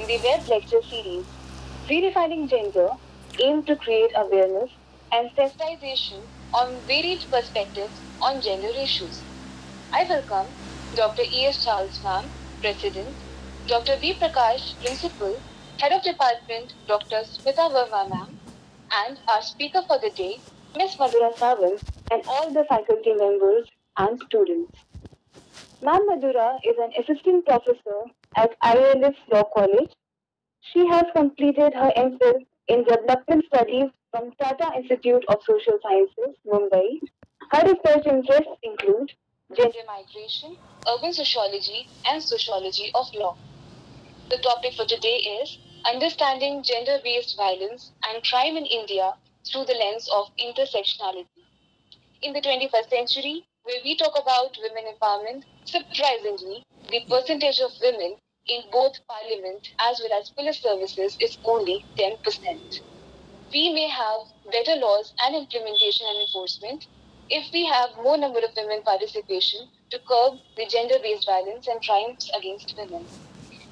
in the web lecture series, Redefining Gender, aims to create awareness and sensitization on varied perspectives on gender issues. I welcome Dr. E.S. Charles Ma'am, President, Dr. V. Prakash, Principal, Head of Department, Dr. Smita Verma Ma'am, and our speaker for the day, Ms. Madhura Sawant, and all the faculty members and students. Ma'am Madhura is an assistant professor at ILS Law College. She has completed her MPhil in Development Studies from Tata Institute of Social Sciences, Mumbai. Her research interests include gender migration, urban sociology, and sociology of law. The topic for today is Understanding Gender-Based Violence and Crime in India through the lens of intersectionality. In the 21st century, where we talk about women empowerment, surprisingly, the percentage of women in both parliament as well as police services is only 10%. We may have better laws and implementation and enforcement if we have more number of women participation to curb the gender-based violence and crimes against women.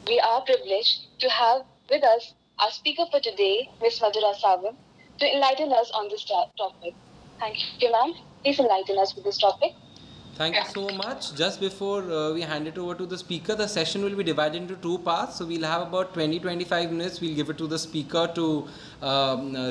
We are privileged to have with us our speaker for today, Ms. Madhura Sawant, to enlighten us on this topic. Thank you, ma'am. Please enlighten us with this topic. Thank you so much. Just before we hand it over to the speaker, the session will be divided into two parts. So we'll have about 20-25 minutes. We'll give it to the speaker to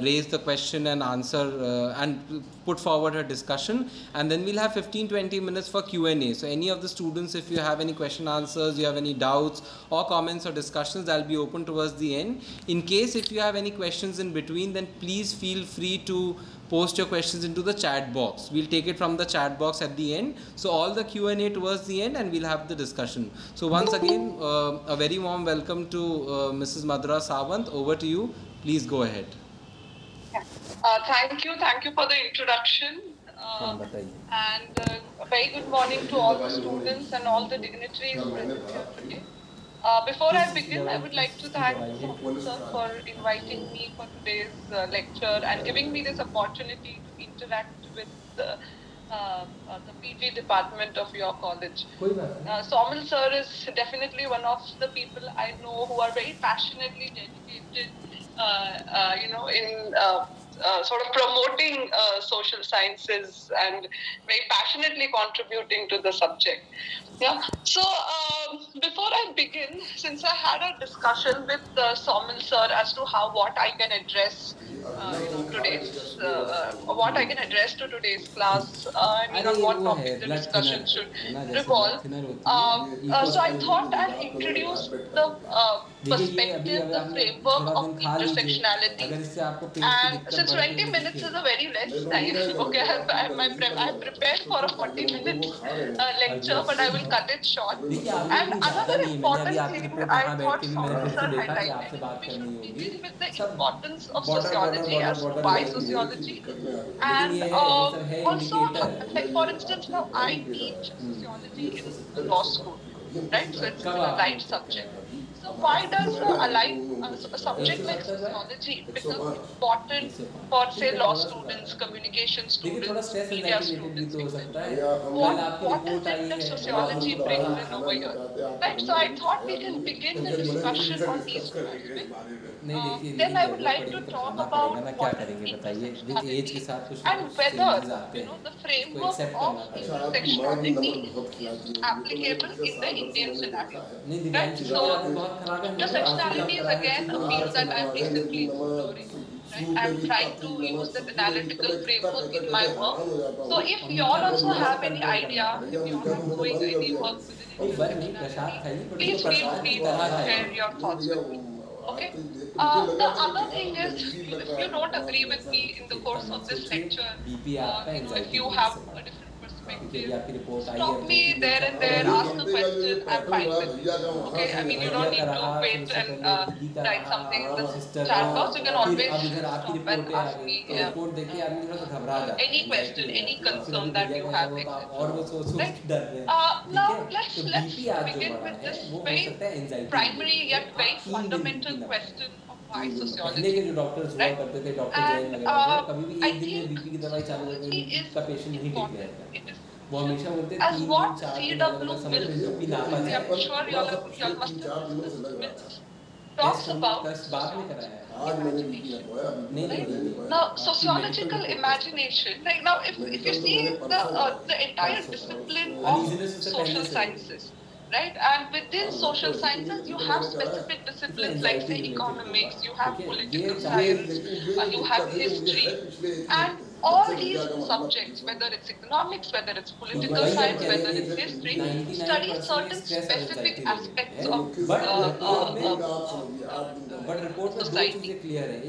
raise the question and answer and put forward her discussion. And then we'll have 15-20 minutes for Q&A. So any of the students, if you have any question answers, you have any doubts or comments or discussions, that'll be open towards the end. In case if you have any questions in between, then please feel free to post your questions into the chat box. We'll take it from the chat box at the end. So all the Q&A towards the end, and we'll have the discussion. So once again, a very warm welcome to Mrs. Madhura Sawant. Over to you. Please go ahead. Thank you for the introduction. And a very good morning to all the students and all the dignitaries present here today. Before I begin, I would like to thank Sawant sir for inviting me for today's lecture and giving me this opportunity to interact with the PG department of your college. Sawant sir is definitely one of the people I know who are very passionately dedicated, in sort of promoting social sciences and very passionately contributing to the subject. Yeah. So before I begin, since I had a discussion with Sawant sir as to what I can address, what I can address to today's class, and what topic the discussion should revolve. So I thought I'll introduce the perspective, the framework of intersectionality. And since 20 minutes is a very less time, okay, I'm prepared for a 40 minutes lecture, but I will cut it short. And another important thing I thought Sawant sir highlighted, we should begin with the importance of sociology as to why sociology. And also, like for instance, now I teach sociology in the law school, right? So it's a right subject. So why does a subject like sociology become important for, say, law students, communication students, media students, etc.? What is it that sociology brings in over here? Right. So I thought we can begin the discussion on these two aspects. Then I would like to talk about what is intersectionality and whether the framework of intersectionality is applicable in the Indian scenario. Right. So intersectionality is again a field that I'm recently exploring. Right? I'm trying to use that analytical framework in my work. So if you all also have any idea, if you are doing any work within intersectionality, please feel free to share your thoughts with me. Okay. The other thing is, if you don't agree with me in the course of this lecture, if you have a different perspective, stop me there and there, ask a question, I'm fine with it. Okay, I mean, you don't need to wait and write something in the chat box. You can always stop and ask me any question, any concern that you have. Right? Now, let's begin with this very primary yet very fundamental question of why sociology. Right? And I think sociology is important. It is as what CW wills. I'm sure you all must have discussed wills. talks about now sociological imagination. Like now, if you see the entire discipline of social sciences, right? And within social sciences, you have specific disciplines like say economics, you have political science, you have history, and all these subjects, whether it's economics, whether it's political science, whether it's history, study certain specific aspects of society.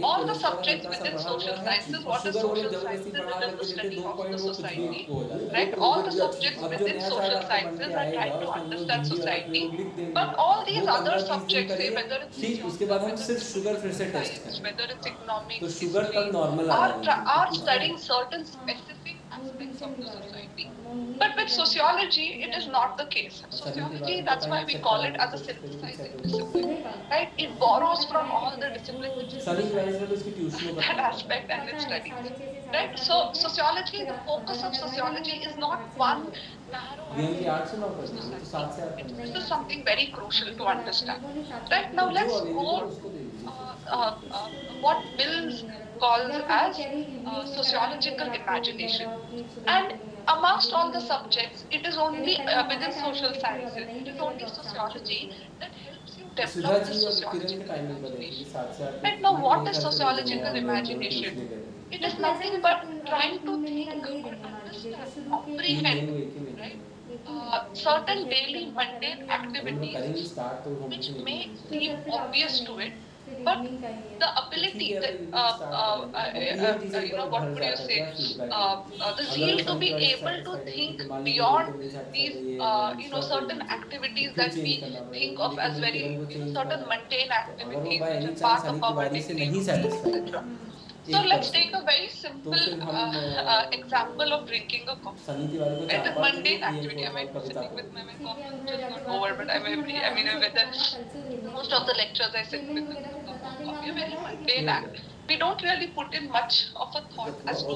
All the subjects within social sciences, what is social sciences? It is the study of the society, right? All the subjects within social sciences are trying to understand society, but all these other subjects, say whether it's science, whether it's economics, history, are studying certain specific aspects of the society. But with sociology, it is not the case. Sociology, that's why we call it as a synthesizing discipline, right? It borrows from all the disciplines that aspect and it studies, right? So sociology, the focus of sociology is not one narrow society. This is something very crucial to understand, right? Now let's go what Mills calls as sociological imagination. And amongst all the subjects, it is only within social sciences, it is only sociology that helps you develop this sociological imagination. Right now, what is sociological imagination? It is nothing but trying to think or understand, comprehend, right? Certain daily mundane activities which may seem obvious to it, but the ability, what would you say, the zeal to be able to think beyond these, certain activities that we think of as very, certain mundane activities which are part of our daily routine, etc. So let's take a very simple example of drinking a coffee. It's a mundane activity. I might be sitting with my coffee, just got over, but whether most of the lectures I sit with a cup of coffee, a very mundane act. We don't really put in much of a thought as to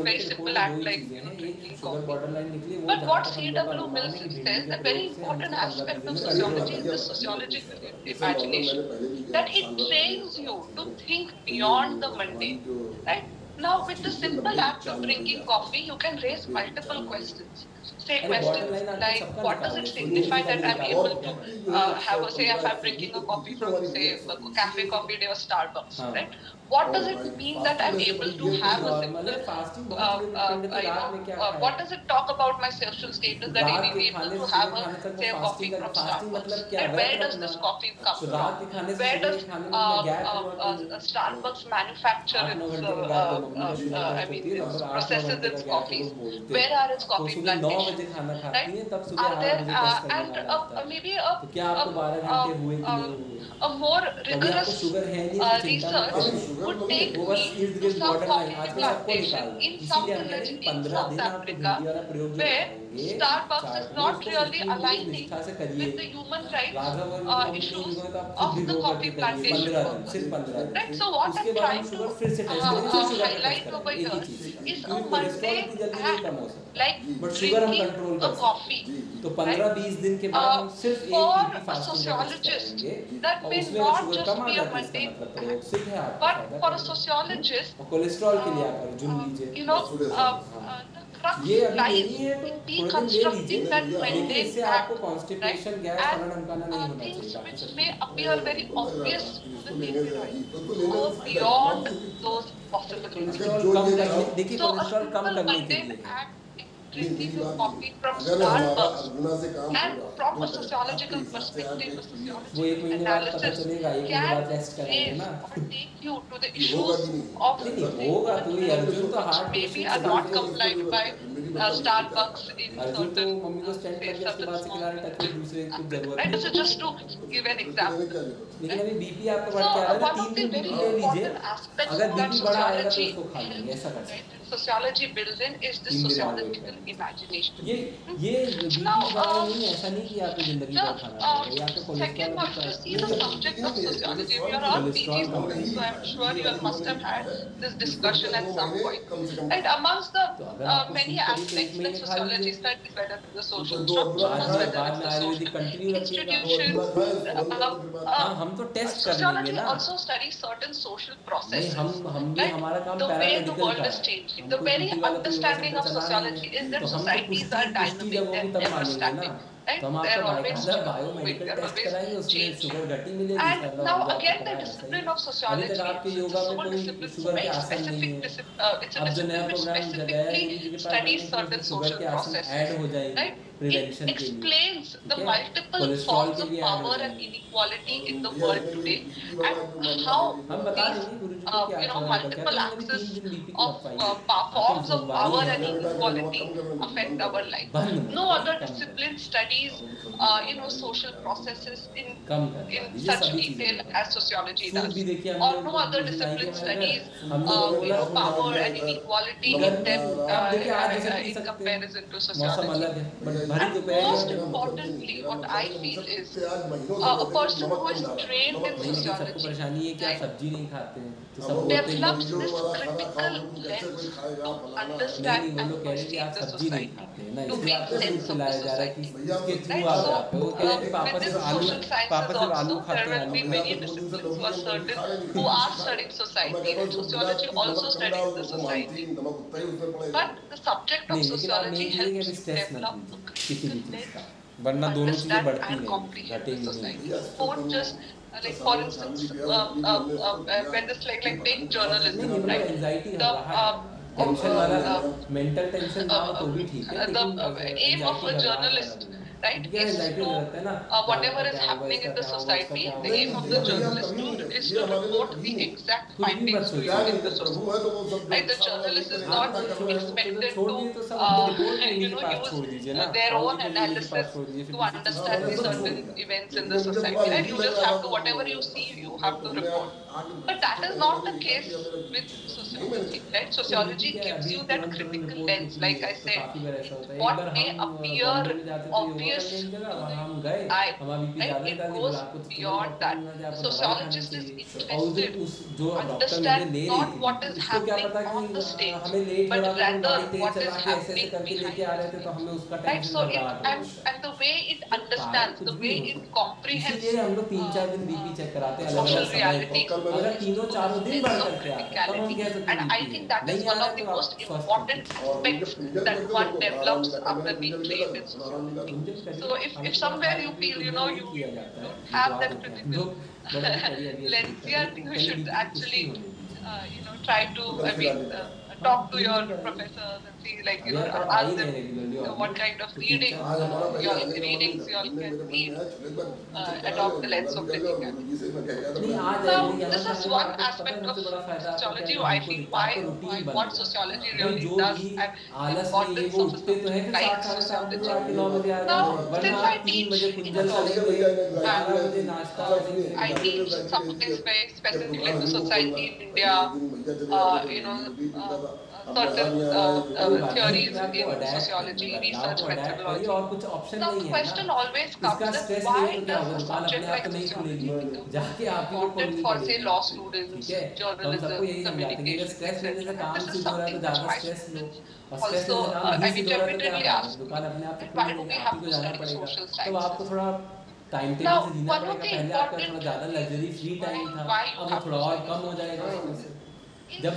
very simple act like drinking coffee. But what C.W. Mills says, a very important aspect of sociology is the sociological imagination, that it trains you to think beyond the mundane, right? Now, with the simple act of drinking coffee, you can raise multiple questions. Say questions like, what does it signify that I'm able to have, say, if I'm drinking a coffee from, say, a cafe coffee day or Starbucks, right? What does it mean that I'm able to have a simple, what does it talk about my social status that I'm able to have a, say, a coffee from Starbucks? And where does this coffee come from? Where does Starbucks manufacture its, processes its coffees? Where are its coffee plantations? Right? Are there maybe a more rigorous research would take me to some coffee plantation in some village in South Africa where Starbucks is not really aligning with the human rights issues of the coffee plantation workers. Right? So what I'm trying to highlight over here is a mundane act like drinking a coffee. Right? For a sociologist, that may not just be a mundane act, but for a sociologist, the crux lies in deconstructing that mundane act, right? And things which may appear very obvious to the naked eye go beyond those possibilities. So a simple mundane act, drinking a coffee from Starbucks, and from a sociological perspective, a sociological analysis can raise or take you to the issues of which maybe are not complied by Starbucks in certain small. Right? So just to give an example. Right? So one of the very important aspects that sociology helps, right, sociology builds in is the sociological imagination. Now, the second one, to see the subject of sociology. We are all PG students, so I'm sure you all must have had this discussion at some point. Right, amongst the many aspects that sociology studies, whether it's the social structures, whether it's the social institutions, sociology also studies certain social processes, right? The way the world is changing. The very understanding of sociology is that societies are dynamic, they're never static. Right? They're always moving, they're always changing. And now again, the discipline of sociology, it's a sole discipline, it's a very specific discipline. It's a discipline which specifically studies certain social processes. Right? It explains the multiple forms of power and inequality in the world today, and how these multiple axes of forms of power and inequality affect our life. No other discipline studies social processes in such detail as sociology does, or no other discipline studies power and inequality in depth in comparison to sociology. And most importantly, what I feel is a person who is trained in sociology develops this critical lens to understand and perceive the society, to make sense of the society. Right? So, within social sciences also, there will be many disciplines who are studying society, and sociology also studies the society. But the subject of sociology helps develop a critical lens, understand and comprehend the society. Don't just like, for instance, when this like take journalism, right? The aim of a journalist, right, is to whatever is happening in the society. The aim of the journalist is to report the exact findings to you in the society. Right, the journalist is not expected to use their own analysis to understand the certain events in the society. Right, you just have to, whatever you see, you have to report. But that is not the case with sociology. Right, sociology gives you that critical lens. Like I said, what may appear obvious right? It goes beyond that. Sociologist is interested to understand not what is happening on the stage, but rather what is happening behind the stage. Right? So and the way it understands, the way it comprehends social reality, and I think that is one of the most important aspects that one develops after being trained in sociology. So if somewhere you feel you don't have that critical lens, I think you should actually try to talk to your professors and see, like, ask them what kind of readings you all can read, adopt the lens of looking at. Now, this is one aspect of sociology. I feel what sociology really does and the importance of a subject like sociology. Now, since I teach in a college and I teach something very specifically to society in India, certain theories in sociology, research methodology. Now the question always comes that why does a subject like sociology become important for, say, law students, journalism, communications, etc. This is something which my students also, which I repeatedly ask, why do we have to study social sciences? Now, one of the important why you have to study social जब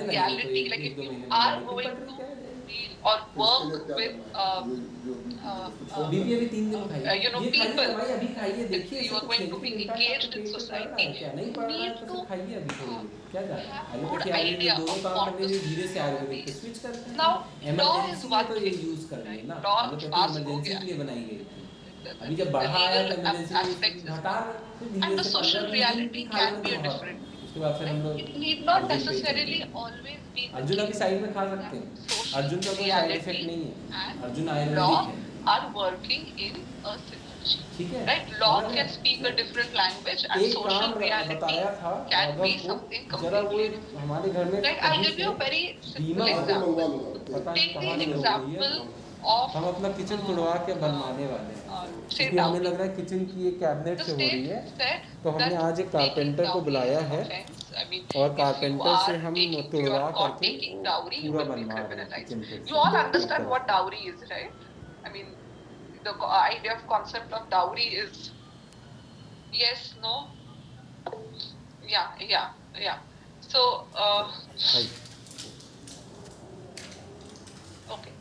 reality, like if you are going to deal or work with people, if you are going to be engaged in society, you need to have a good idea of what this is. Now, law is one thing, right? Law pass ho gaya. The legal aspects is one. And the social reality can be a different. It need not necessarily always be Arjun अभी side में खा सकते हैं. अर्जुन का कोई side effect नहीं है. अर्जुन आयुर्वेदिक है. are working in a synergy. Right? Law can speak a different language and social reality can be something completely different. Right? I'll give you a very simple example. Take the example of say dowry. The state said that taking dowry is an offense. I mean, if you are caught taking dowry, you will be criminalized. You all understand what dowry is, right? I mean, the idea of concept of dowry is yes, no, yeah. So, okay.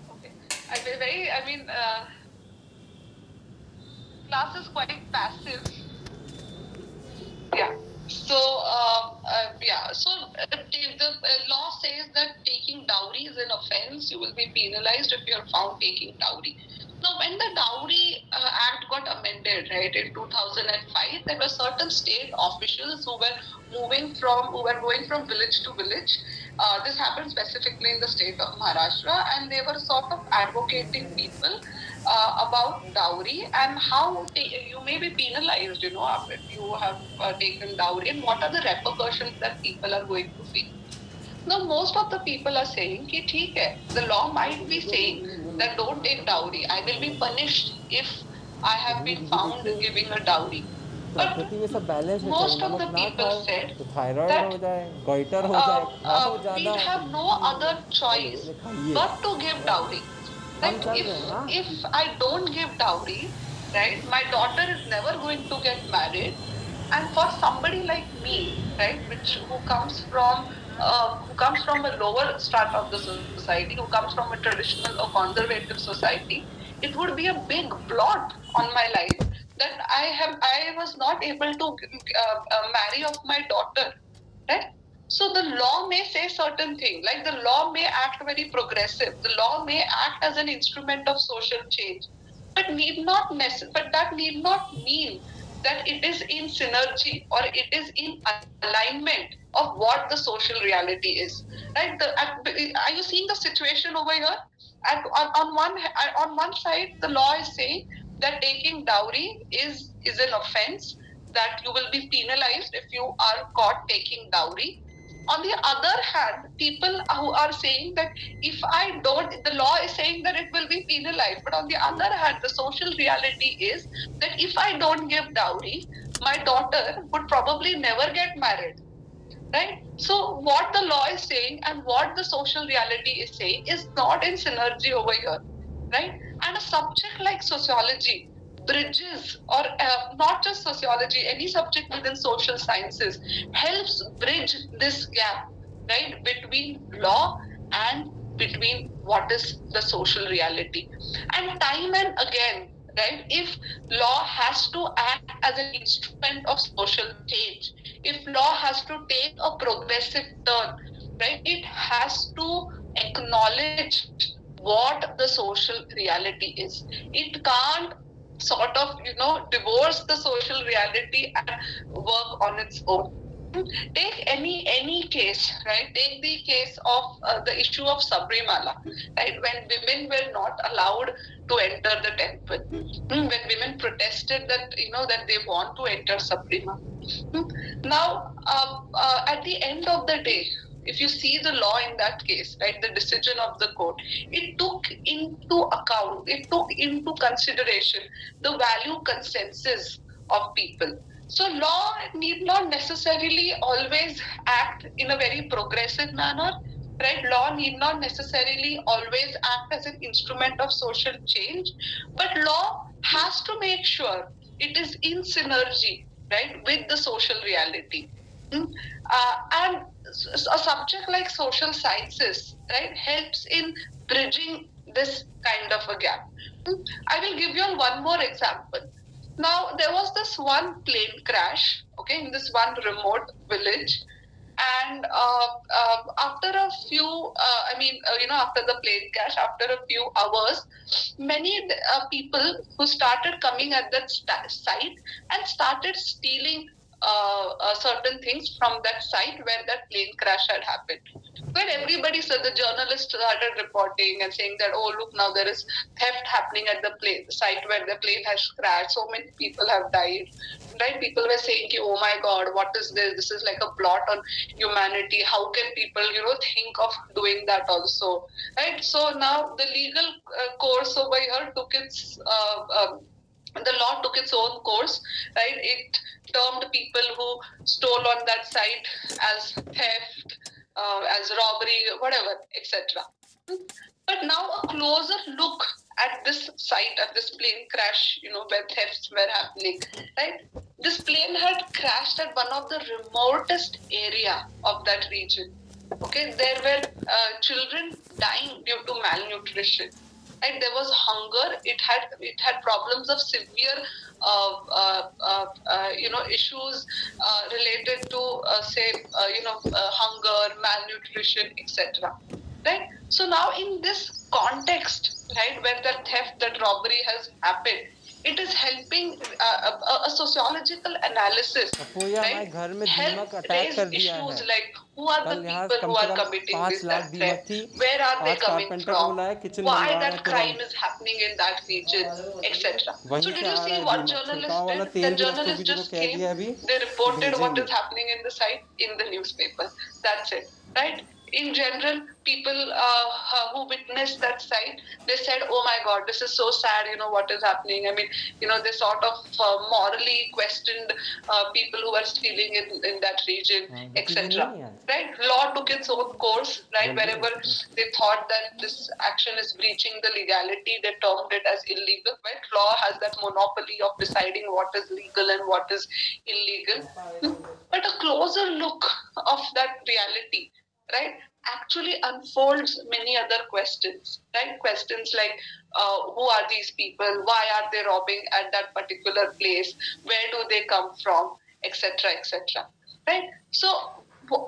Class is quite passive. Yeah. So, if the law says that taking dowry is an offense, you will be penalized if you are found taking dowry. Now, when the Dowry Act got amended, right, in 2005, there were certain state officials who were going from village to village. This happened specifically in the state of Maharashtra, and they were sort of advocating people about dowry and how you may be penalized, if you have taken dowry, and what are the repercussions that people are going to face. Now, most of the people are saying, ki, theek hai, the law might be saying that don't take dowry. I will be punished if I have been found giving a dowry. But most of the people said that we have no other choice but to give dowry. Like if I don't give dowry, right, my daughter is never going to get married. And for somebody like me, right, who comes from a lower strata of the society, who comes from a traditional or conservative society, it would be a big blot on my life that I was not able to marry off my daughter, right? So the law may say certain things, like the law may act very progressive. The law may act as an instrument of social change, but that need not mean that it is in synergy or it is in alignment of what the social reality is. Right? Are you seeing the situation over here? On one side, the law is saying that taking dowry is an offense, that you will be penalized if you are caught taking dowry. On the other hand, people who are saying that if I don't, the law is saying that it will be penalized. But on the other hand, the social reality is that if I don't give dowry, my daughter would probably never get married. Right? So what the law is saying and what the social reality is saying is not in synergy over here. Right? And a subject like sociology bridges, or not just sociology, any subject within social sciences helps bridge this gap, right, between law and between what is the social reality. And time and again, right, if law has to act as an instrument of social change, if law has to take a progressive turn, right, it has to acknowledge what the social reality is. It can't sort of, divorce the social reality and work on its own. Take any case, right? Take the case of the issue of Sabrimala, right? When women were not allowed to enter the temple, when women protested that they want to enter Sabrimala. Now, at the end of the day, if you see the law in that case, right, the decision of the court, it took into consideration the value consensus of people. So law need not necessarily always act in a very progressive manner, right? Law need not necessarily always act as an instrument of social change, but law has to make sure it is in synergy, right, with the social reality. And a subject like social sciences, right, helps in bridging this kind of a gap. I will give you one more example. Now, there was this one plane crash, okay, in this one remote village. And after a few, after the plane crash, after a few hours, many people who started coming at that site and started stealing certain things from that site where that plane crash had happened. When everybody said, the journalists started reporting and saying that, oh, look, now there is theft happening at the site where the plane has crashed. So many people have died. Right? People were saying, oh my God, what is this? This is like a blot on humanity. How can people, think of doing that also? Right? So now the legal course over here took its the law took its own course, right? It termed people who stole on that site as theft, as robbery, whatever, etc. But now a closer look at this site, at this plane crash, where thefts were happening, right? This plane had crashed at one of the remotest area of that region. Okay, there were children dying due to malnutrition. Right, there was hunger. It had problems of severe, issues related to hunger, malnutrition, etc. Right. So now in this context, right, where that theft, that robbery has happened, it is helping a sociological analysis, right? Help raise issues like who are the people who are committing this theft, where are they coming from, why that crime is happening in that region, etc. So did you see what journalists did? The journalists just came, they reported what is happening in the site in the newspaper. That's it, right? In general, people who witnessed that site, they said, oh my God, this is so sad, what is happening. I mean, they sort of morally questioned people who were stealing in that region, etc. Right? Law took its own course, right? Wherever they thought that this action is breaching the legality, they termed it as illegal, right? Law has that monopoly of deciding what is legal and what is illegal. But a closer look of that reality, right, actually unfolds many other questions, right? Questions like, who are these people? Why are they robbing at that particular place? Where do they come from? Etc., etc. Right? So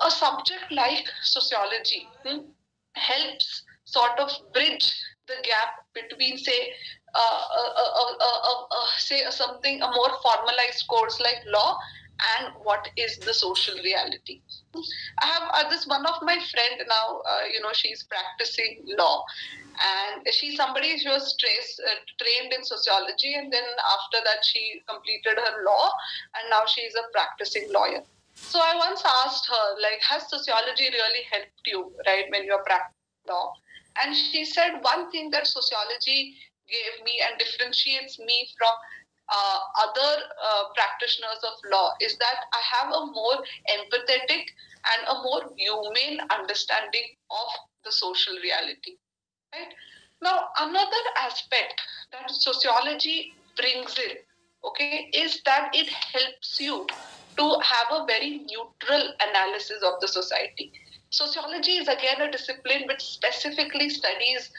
a subject like sociology helps sort of bridge the gap between, say, something, a more formalized course like law, and what is the social reality. I have this one of my friend now, she's practicing law, and she's somebody who was trained in sociology, and then after that she completed her law, and now she's a practicing lawyer. So I once asked her, like, has sociology really helped you, right, when you're practicing law? And she said, one thing that sociology gave me and differentiates me from other practitioners of law is that I have a more empathetic and a more humane understanding of the social reality. Right? Now, another aspect that sociology brings in, okay, is that it helps you to have a very neutral analysis of the society. Sociology is again a discipline which specifically studies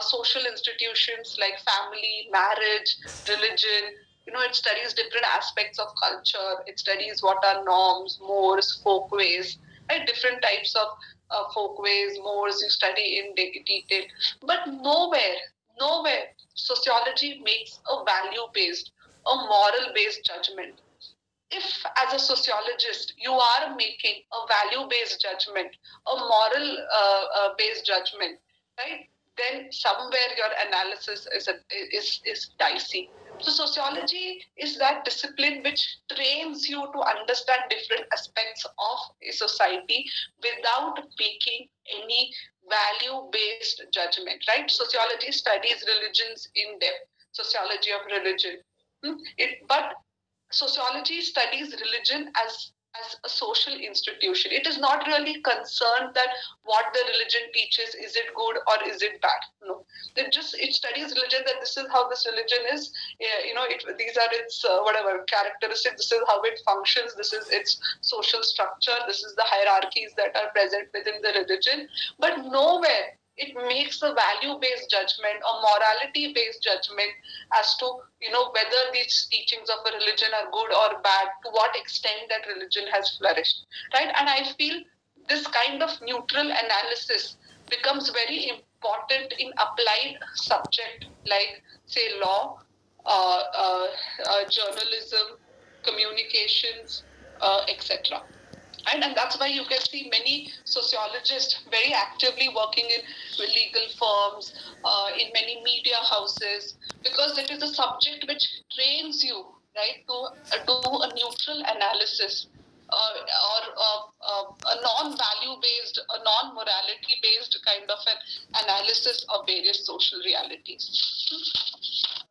social institutions like family, marriage, religion. It studies different aspects of culture. It studies what are norms, mores, folkways, right? Different types of folkways, mores you study in detail. But nowhere sociology makes a value-based, a moral-based judgment. If as a sociologist you are making a value-based judgment, a moral-based judgment, right, then somewhere your analysis is dicey. So sociology is that discipline which trains you to understand different aspects of a society without making any value-based judgment, right? Sociology studies religions in depth, sociology of religion. But sociology studies religion as a social institution. It is not really concerned that what the religion teaches, is it good or is it bad? No, it studies religion, that this is how this religion is. These are its whatever characteristics. This is how it functions. This is its social structure. This is the hierarchies that are present within the religion. But nowhere it makes a value-based judgment or morality-based judgment as to whether these teachings of a religion are good or bad, to what extent that religion has flourished, right? And I feel this kind of neutral analysis becomes very important in applied subject like, say, law, journalism, communications, etc. And that's why you can see many sociologists very actively working in legal firms, in many media houses, because it is a subject which trains you, right, to do a neutral analysis, or a non-value based, a non-morality based kind of an analysis of various social realities.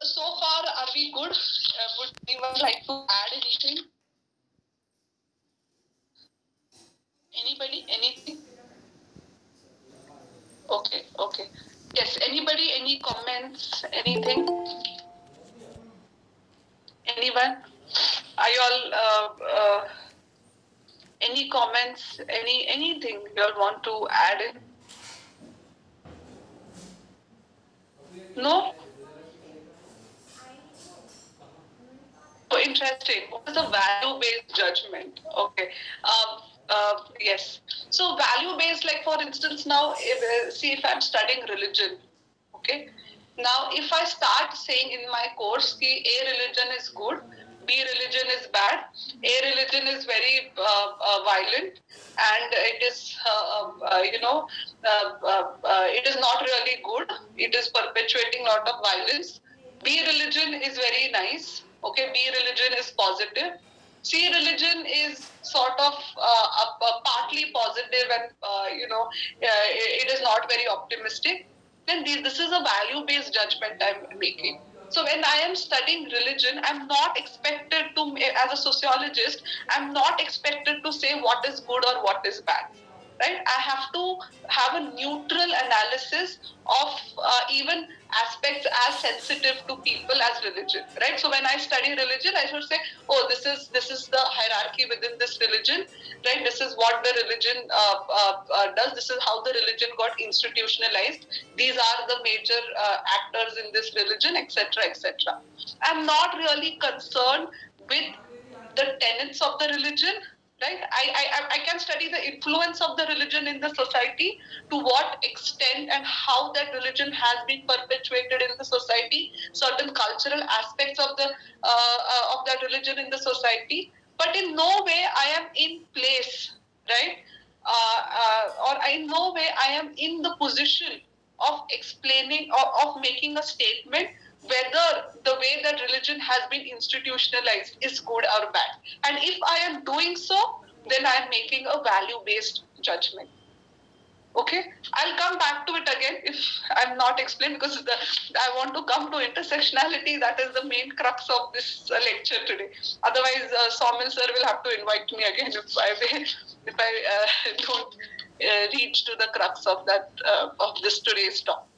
So far, are we good? Would anyone like to add anything? Anybody? Anything? Okay, okay. Yes, anybody? Any comments? Anything? Anyone? Are you all, any comments? Anything you all want to add in? No? So interesting. What is a value-based judgment? Okay. Yes. So value-based, like for instance, now, see if I'm studying religion, okay. Now, if I start saying in my course, that A religion is good, B religion is bad, A religion is very violent, and it is, it is not really good. It is perpetuating a lot of violence. B religion is very nice. Okay, B religion is positive. C religion is sort of partly positive, and it is not very optimistic. Then this is a value-based judgment I'm making. So when I am studying religion, I'm not expected to, as a sociologist, I'm not expected to say what is good or what is bad. Right? I have to have a neutral analysis of even aspects as sensitive to people as religion. Right? So when I study religion, I should say, oh, this is the hierarchy within this religion. Right? This is what the religion does. This is how the religion got institutionalized. These are the major actors in this religion, etc., etc. I'm not really concerned with the tenets of the religion. Right? I can study the influence of the religion in the society, to what extent and how that religion has been perpetuated in the society, certain cultural aspects of that religion in the society. But in no way I am in place, right? Or in no way I am in the position of explaining or of making a statement whether the way that religion has been institutionalized is good or bad. And if I am doing so, then I am making a value-based judgment. Okay, I'll come back to it again if I'm not explained, because I want to come to intersectionality. That is the main crux of this lecture today. Otherwise, Saumil sir will have to invite me again if I don't reach to the crux of that of this today's talk.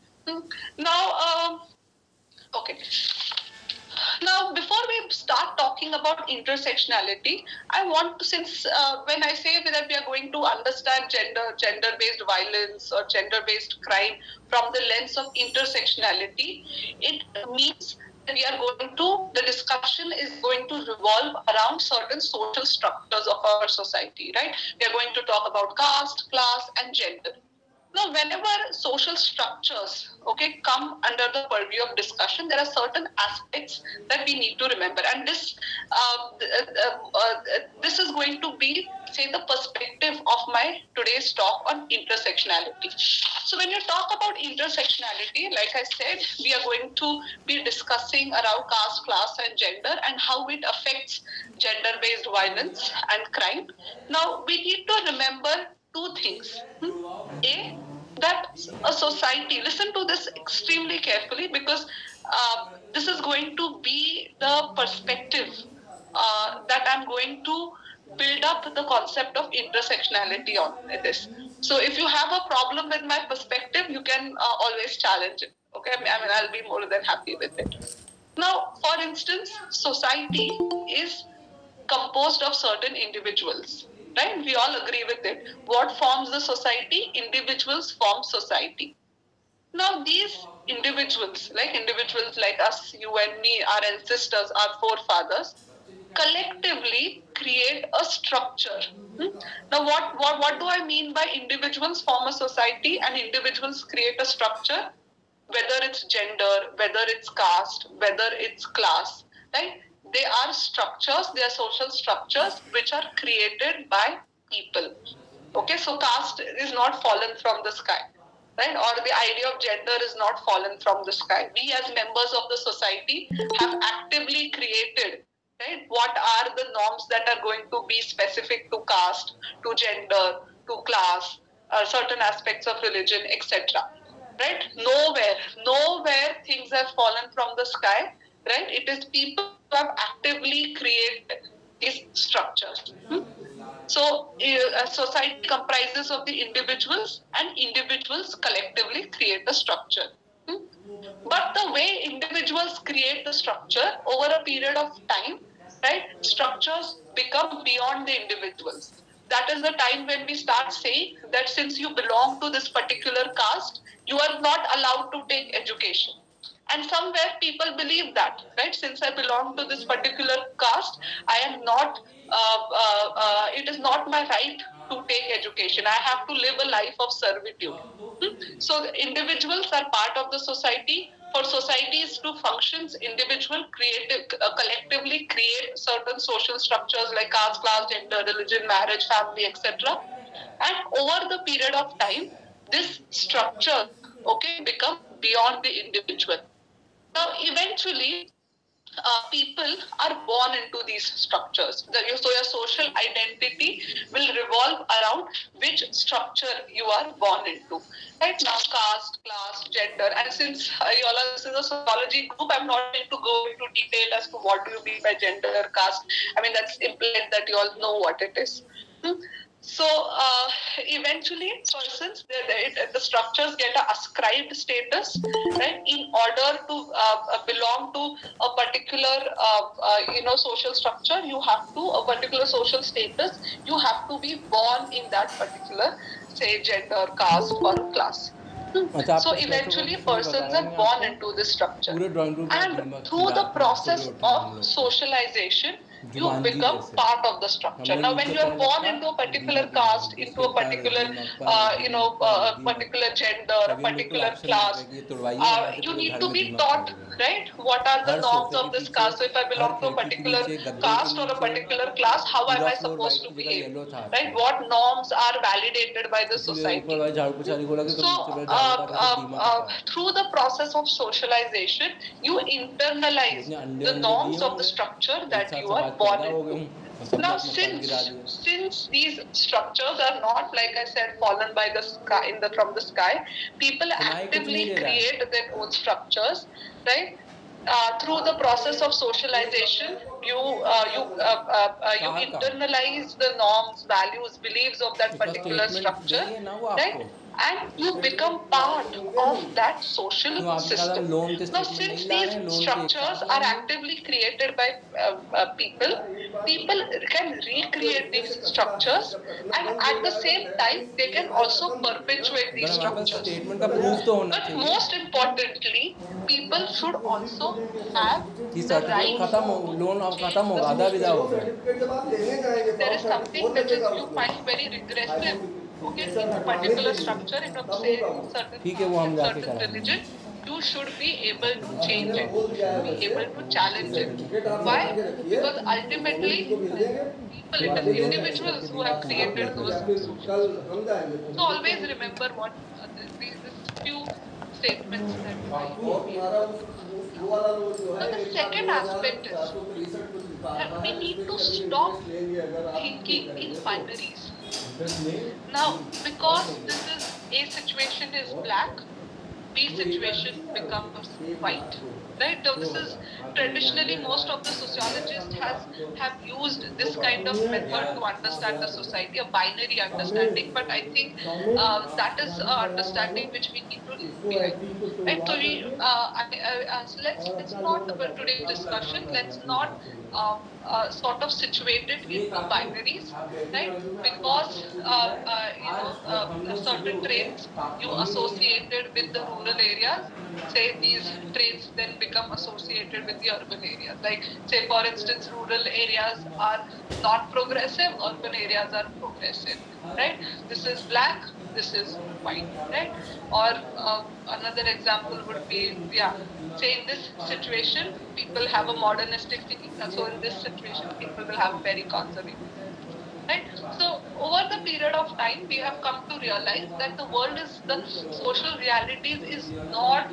Now, okay. Now, before we start talking about intersectionality, I want to, since when I say that we are going to understand gender-based violence or gender-based crime from the lens of intersectionality, it means that the discussion is going to revolve around certain social structures of our society, right? We are going to talk about caste, class, and gender. Now, whenever social structures, okay, come under the purview of discussion, there are certain aspects that we need to remember, and this is going to be, say, the perspective of my today's talk on intersectionality. So, when you talk about intersectionality, like I said, we are going to be discussing around caste, class, and gender, and how it affects gender-based violence and crime. Now, we need to remember two things. A, that a society, listen to this extremely carefully, because this is going to be the perspective that I'm going to build up the concept of intersectionality on this. So if you have a problem with my perspective, you can always challenge it. Okay, I mean, I'll be more than happy with it. Now, for instance, society is composed of certain individuals. Right? We all agree with it. What forms the society? Individuals form society. Now, these individuals like us, you and me, our ancestors, our forefathers, collectively create a structure. Now, what do I mean by individuals form a society and individuals create a structure? Whether it's gender, whether it's caste, whether it's class, right? they are structures, they are social structures which are created by people. Okay, so caste is not fallen from the sky, right? Or the idea of gender is not fallen from the sky. We as members of the society have actively created, right, what are the norms that are going to be specific to caste, to gender, to class, certain aspects of religion, etc. Right? Nowhere things have fallen from the sky, right? It is people who have actively created these structures. So, a society comprises of the individuals, and individuals collectively create a structure. But the way individuals create the structure over a period of time, right, structures become beyond the individuals. That is the time when we start saying that since you belong to this particular caste, you are not allowed to take education. And somewhere people believe that, right? Since I belong to this particular caste, I am not, it is not my right to take education. I have to live a life of servitude. So the individuals are part of the society. For societies to function, collectively create certain social structures like caste, class, gender, religion, marriage, family, etc. And over the period of time, this structure, okay, become beyond the individual. Now, eventually, people are born into these structures. So your social identity will revolve around which structure you are born into. Right now, caste, class, gender, and since this is a sociology group, I'm not going to go into detail as to what do you mean by gender, caste. I mean, that's implied that you all know what it is. So eventually, persons, the structures get a ascribed status, right? In order to belong to a particular, social structure, you have to, a particular social status, you have to be born in that particular, say, gender, caste, or class. So eventually, persons are born into this structure. And through the process of socialization, you become part of the structure. Now, when you are born into a particular caste, into a particular, particular gender, a particular class, you need to be taught, right? What are the norms of this caste? So, if I belong to a particular caste or a particular class, how am I supposed to behave? Right? What norms are validated by the society? So, through the process of socialization, you internalize the norms of the structure that you are born into. Now, since these structures are not, like I said, fallen by the sky from the sky, people actively create their own structures, right? Through the process of socialization, you internalize the norms, values, beliefs of that particular structure, right? And you become part of that social system. Now, since these structures are actively created by people can recreate these structures, and at the same time, they can also perpetuate these structures. But most importantly, people should also have the right to change. There is something which is you find very regressive, okay, in a particular structure, in a say certain religion, you should be able to change it. You should be able to challenge it. Why? Because ultimately, people, it is individuals who have created those social. So always remember what these few statements that I made. So the second aspect is that we need to stop thinking in binaries. Now, because this is A situation is black, B situation becomes white. Right? Now, this is traditionally most of the sociologists have used this kind of method to understand the society, a binary understanding. But I think that is an understanding which we need to leave behind. Right? So let's not for today's discussion. Let's not sort of situate it into binaries, right? Because certain traits you associated with the rural areas, say these traits then become associated with the urban areas. Like, say for instance, rural areas are not progressive, urban areas are progressive, right? This is black, this is fine, right? Or another example would be, say in this situation, people have a modernistic thinking, so in this situation, people will have a very conservative. Right? So over the period of time, we have come to realize that the world is, the social realities is not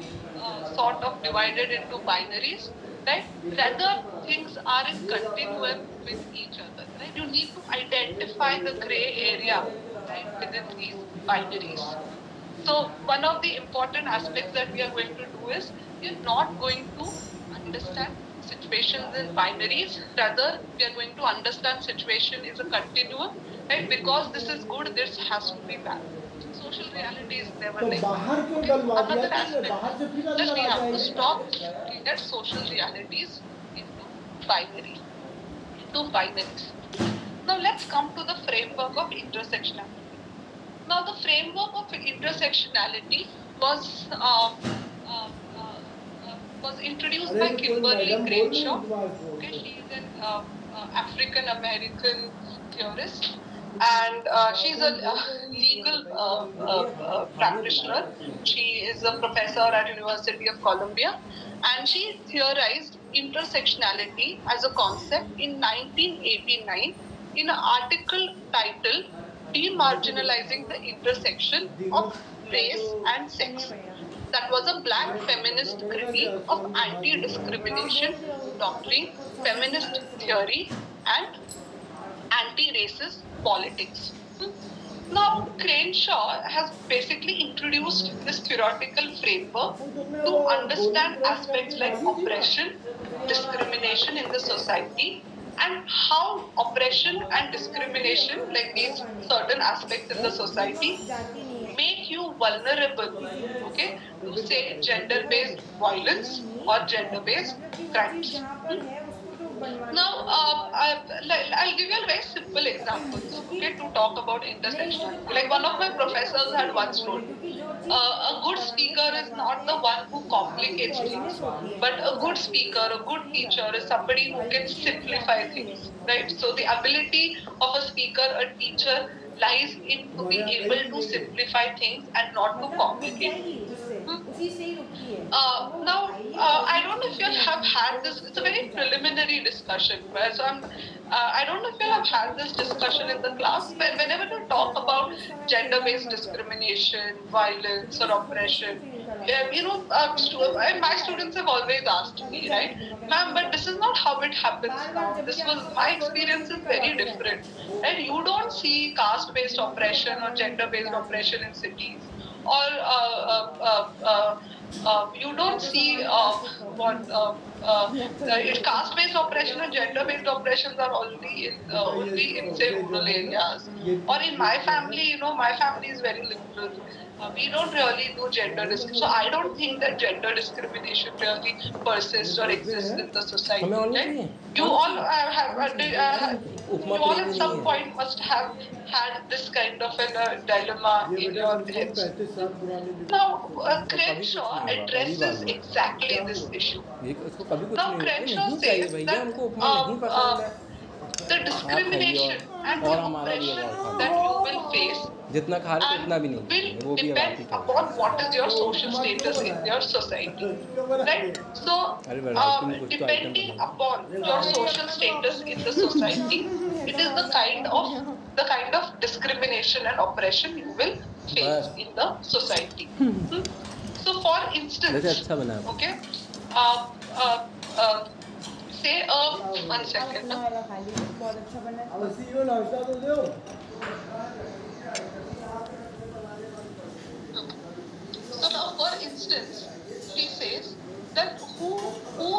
sort of divided into binaries, right? Rather, things are in continuum with each other, right? You need to identify the gray area, right, within these binaries. So one of the important aspects that we are going to do is, we are not going to understand situations in binaries. Rather, we are going to understand situation is a continuum, right? Because this is good, this has to be bad. Social reality is never like that. Okay? Another aspect, just we have to stop looking at social realities into binaries. Now let's come to the framework of intersectionality. Now, the framework of intersectionality was introduced by Kimberly Crenshaw. Okay, she is an African American theorist, and she's a legal practitioner. She is a professor at University of Columbia, and she theorized intersectionality as a concept in 1989 in an article titled "Demarginalizing the Intersection of Race and Sex." That was a black feminist critique of anti-discrimination doctrine, feminist theory, and anti-racist politics. Now, Crenshaw has basically introduced this theoretical framework to understand aspects like oppression, discrimination in the society, and how oppression and discrimination, like these certain aspects in the society, make you vulnerable, okay, to say gender-based violence or gender-based crimes. Now, I'll give you a very simple example, okay, to talk about intersectionality. Like one of my professors had once told, a good speaker is not the one who complicates things, but a good speaker, a good teacher is somebody who can simplify things, right? So the ability of a speaker, a teacher, lies in to be able to simplify things and not to complicate. I don't know if you have had this. It's a very preliminary discussion, right? So I don't know if you have had this discussion in the class. But whenever you talk about gender-based discrimination, violence, or oppression, my students have always asked me, right, ma'am, but this is not how it happens now. My experience is very different, right? You don't see caste-based oppression or gender-based oppression in cities, or you don't see caste-based oppression and gender-based oppressions are only in say rural areas. Or in my family, my family is very liberal. We don't really do gender discrimination. So I don't think that gender discrimination really persists or exists in the society. Right? You all you all at some point must have had this kind of a dilemma in your heads. Now, Crenshaw addresses exactly this issue. Now, Crenshaw says that the discrimination and the oppression that you will face will depend upon what is your social status in your society, right? So, depending upon your social status in the society, it is the kind of discrimination and oppression you will face in the society. So, for instance, okay, say one second. So now, for instance, he says that who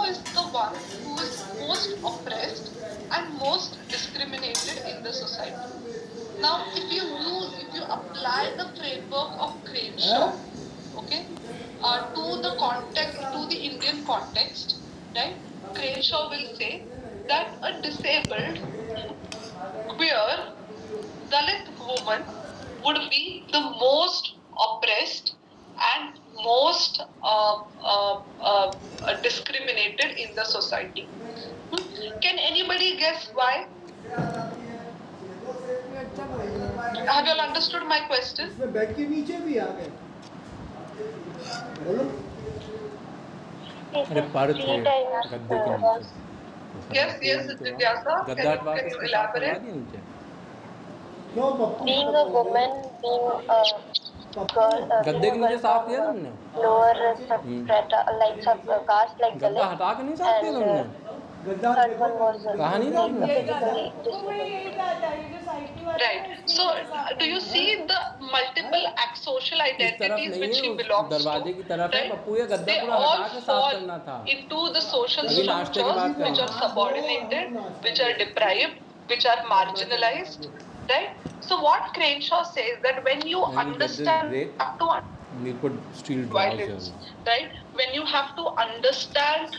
is the one who is most oppressed and most discriminated in the society. Now, if you apply the framework of Crenshaw, okay, to the Indian context, right? Crenshaw will say that a disabled, queer, Dalit woman would be the most oppressed and most discriminated in the society. Can anybody guess why? Have you all understood my question? Yes, Jigyasa, can you elaborate? Being a woman, being a girl, being a girl from lower substrata, like caste, like Dalit, and third one was physically disabled. Right. So, do you see the multiple social identities which he belongs to? Right? They all fall into the social structures which are subordinated, which are deprived, which are marginalized. Right? So, what Crenshaw says that when you understand you could steal violence, right? When you have to understand,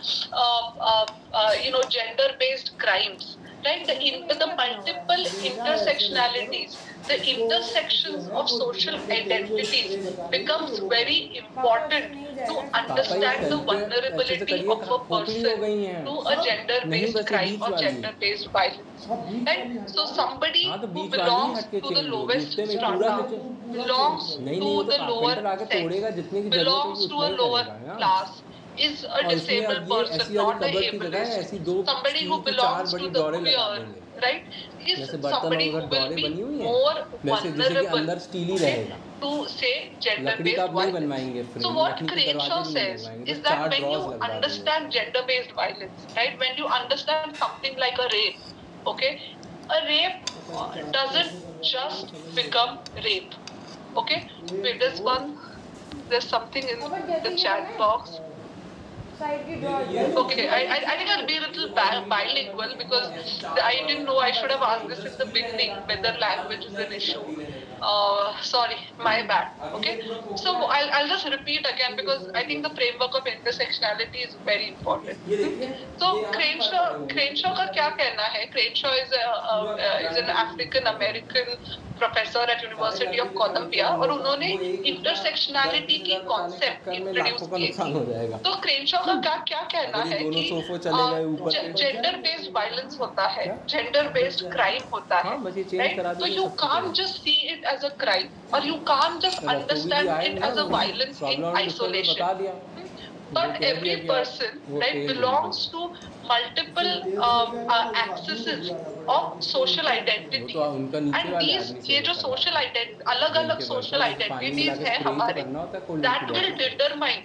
gender-based crimes, right? The multiple intersectionalities, the intersections of social identities becomes very important to understand the vulnerability of a person to a gender-based crime or gender-based violence. Right? So somebody who belongs to the lowest strata, belongs to the lower sex, belongs to a lower class, is a disabled person, not a ableist. Somebody who belongs to the queer, right, is somebody who will be more vulnerable to say gender-based violence. So what Crenshaw says is that when you understand gender-based violence, right, when you understand something like a rape, okay, a rape doesn't just become rape. Okay, wait, there's something in the chat box. Okay, I think I'll be a little bilingual because I didn't know I should have asked this in the beginning whether language is an issue. Sorry, my bad. Okay, so I'll just repeat again because I think the framework of intersectionality is very important. So Crenshaw का क्या कहना है? Crenshaw is an African American professor at University of Columbia और उन्होंने intersectionality की concept introduce की थी. तो Crenshaw का क्या कहना है कि gender based violence होता है, gender based crime होता है, right? So you can't just see it as a crime or you can't just understand it as a violence in isolation. But every person, right, belongs to multiple axes of social identity. And ये जो social identity, अलग-अलग social identities हैं हमारे, that will determine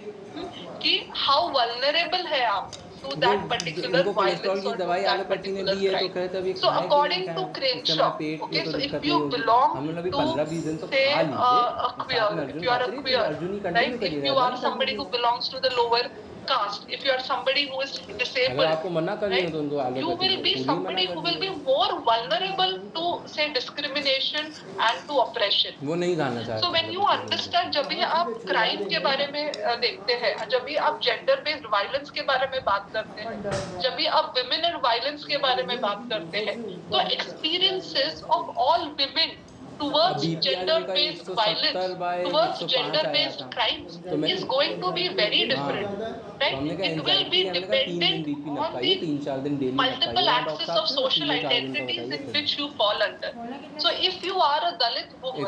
कि how vulnerable है आप to that particular violence or to that particular crime. So according to Crenshaw, okay, so if you belong to say a queer, if you are a queer, right, if you are somebody who belongs to the lower caste, if you are somebody who is disabled, right, you will be somebody who will be more vulnerable to say discrimination and to oppression. So when you understand, जब भी आप crime के बारे में देखते हैं, जब भी आप gender based violence के बारे में बात करते हैं, जब भी आप women and violence के बारे में बात करते हैं, तो experiences of all women towards gender-based violence, towards gender-based crimes is going to be very different, right? It will be dependent on the multiple axes of social identities in which you fall under. So if you are a Dalit woman,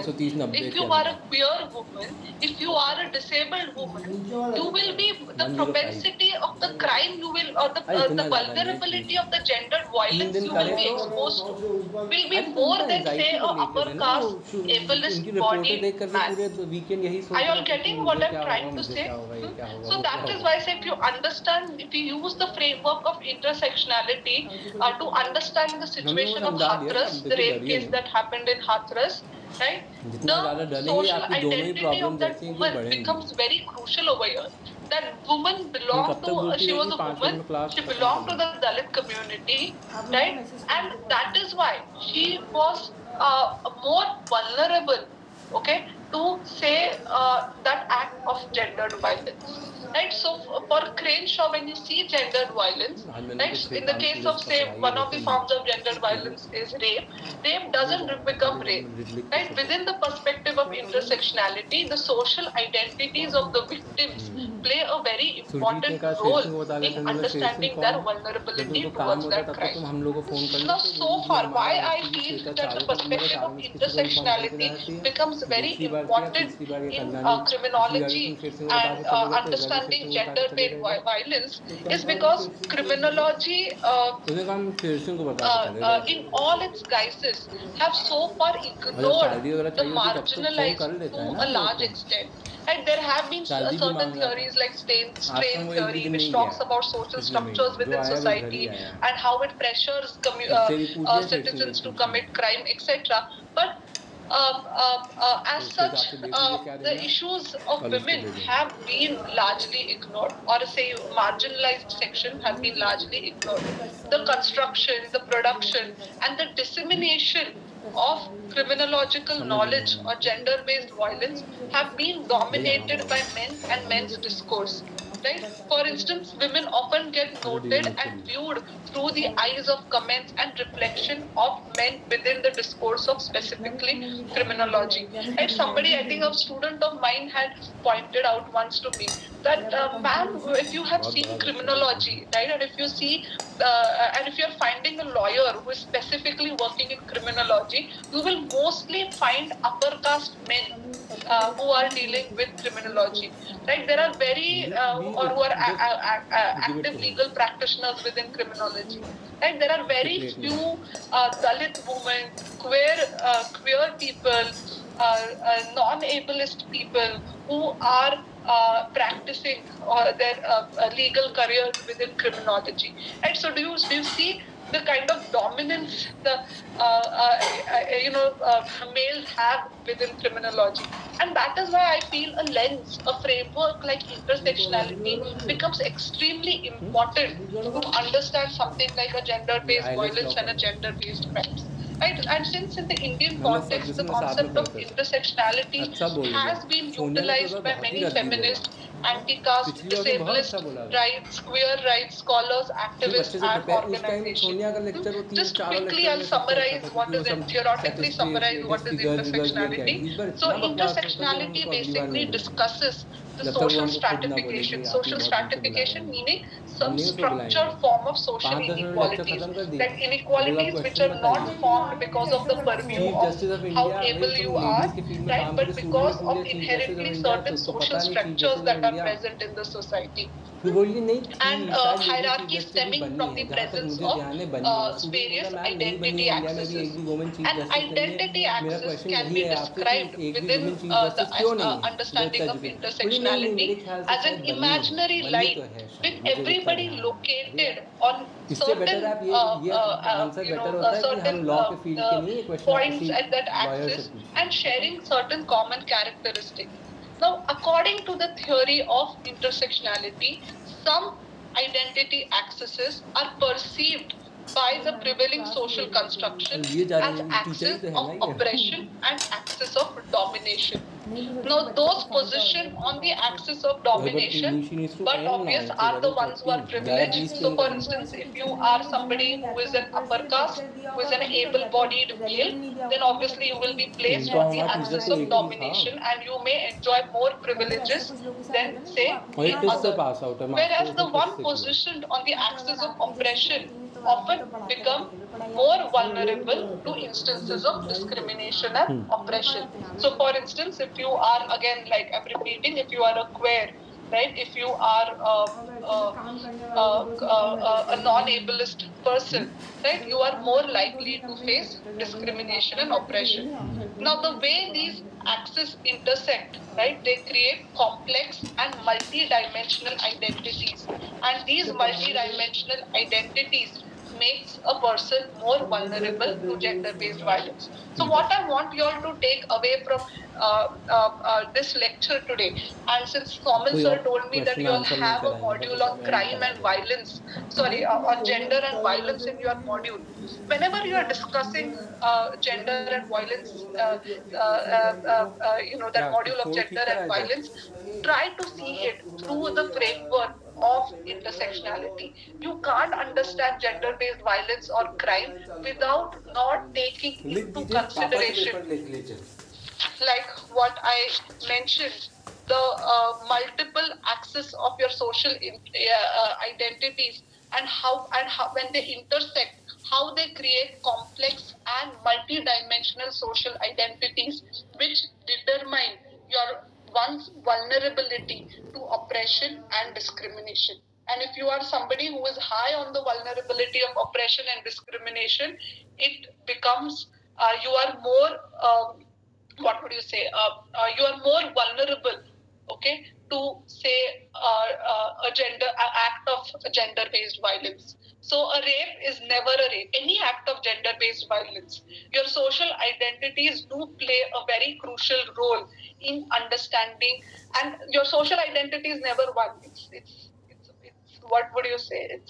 if you are a queer woman, if you are a disabled woman, you will be, the propensity of the crime you will, or the vulnerability of the gendered violence you will be exposed to will be more than say a upper caste ableist body man. Are you all getting what I'm trying to say? So that is why I say if you understand, if you use the framework of intersectionality to understand the situation of Hathras, the rape case that happened in Hathras, right? The social identity of that woman becomes very crucial over here. That woman belonged to, she was a woman, she belonged to the Dalit community, right? And that is why she was more vulnerable, okay, to say that act of gendered violence, right? So for Crenshaw, when you see gendered violence, right, in the case of say one of the forms of gendered violence is rape, rape doesn't become rape, right? Within the perspective of intersectionality, the social identities of the victims play a very important role in understanding their vulnerability towards that crime. Now, so far, why I feel that the perspective of intersectionality becomes very important in criminology and understanding gender-based violence is because criminology, in all its guises, have so far ignored the marginalized to a large extent. And there have been certain theories like strain theory, which talks about social structures within society and how it pressures citizens to commit crime, etc. But as such, the issues of women have been largely ignored, or say marginalized section has been largely ignored. The construction, the production, and the dissemination of criminological knowledge or gender-based violence have been dominated by men and men's discourse. Right? For instance, women often get noted and viewed through the eyes of comments and reflection of men within the discourse of specifically criminology. Right? Somebody, I think a student of mine had pointed out once to me that, ma'am, if you have seen criminology, right, and if you see, and if you're finding a lawyer who is specifically working in criminology, you will mostly find upper caste men who are dealing with criminology. Right? There are very or who are active legal practitioners within criminology. Right? There are very few Dalit women, queer people, non-ableist people who are practicing their legal career within criminology. Right? So do you see the kind of dominance the males have within criminology? And that is why I feel a lens, a framework like intersectionality becomes extremely important to understand something like a gender-based violence and a gender-based crimes. Right? And since in the Indian context, the concept of intersectionality has been utilized by many feminists, anti-caste, disabled rights, queer rights scholars, activists, and organizations. Just quickly, I'll summarize what is it, theoretically summarize what is intersectionality. So, intersectionality basically discusses the social stratification. Social stratification meaning some structured form of social inequalities. That inequalities which are not formed because of the purview of how able you are, right, but because of inherently certain social structures that are present in the society. And hierarchy stemming from the presence of various identity axes. An identity axis can be described within the understanding of intersectionality as an imaginary line with everybody located on certain points at that axis and sharing certain common characteristics. Now, according to the theory of intersectionality, some identity axes are perceived by the prevailing social construction as axis of oppression and axis of domination. Now, those positioned on the axis of domination, but obvious, are the ones who are privileged. So, for instance, if you are somebody who is an upper caste, who is an able-bodied male, then obviously you will be placed on the axis of domination and you may enjoy more privileges than, say, the other. Whereas the one positioned on the axis of oppression often become more vulnerable to instances of discrimination and oppression. So, for instance, if you are, again, like I'm repeating, if you are a queer, right, if you are a non-ableist person, right, you are more likely to face discrimination and oppression. Now, the way these axes intersect, right, they create complex and multi-dimensional identities. And these multi-dimensional identities makes a person more vulnerable to gender-based violence. So what I want you all to take away from this lecture today, and since Soman sir told me that you all have a module on crime and violence, on gender and violence in your module, whenever you are discussing gender and violence, that module of gender and violence, try to see it through the framework of intersectionality. You can't understand gender-based violence or crime without not taking into consideration, like what I mentioned, the multiple axes of your social identities, and how when they intersect, how they create complex and multi-dimensional social identities which determine your one's vulnerability to oppression and discrimination. And if you are somebody who is high on the vulnerability of oppression and discrimination, it becomes you are more what would you say? You are more vulnerable, okay, to say a act of gender-based violence. So a rape is never a rape. Any act of gender-based violence, your social identities do play a very crucial role in understanding, and your social identity is never one. It's what would you say? It's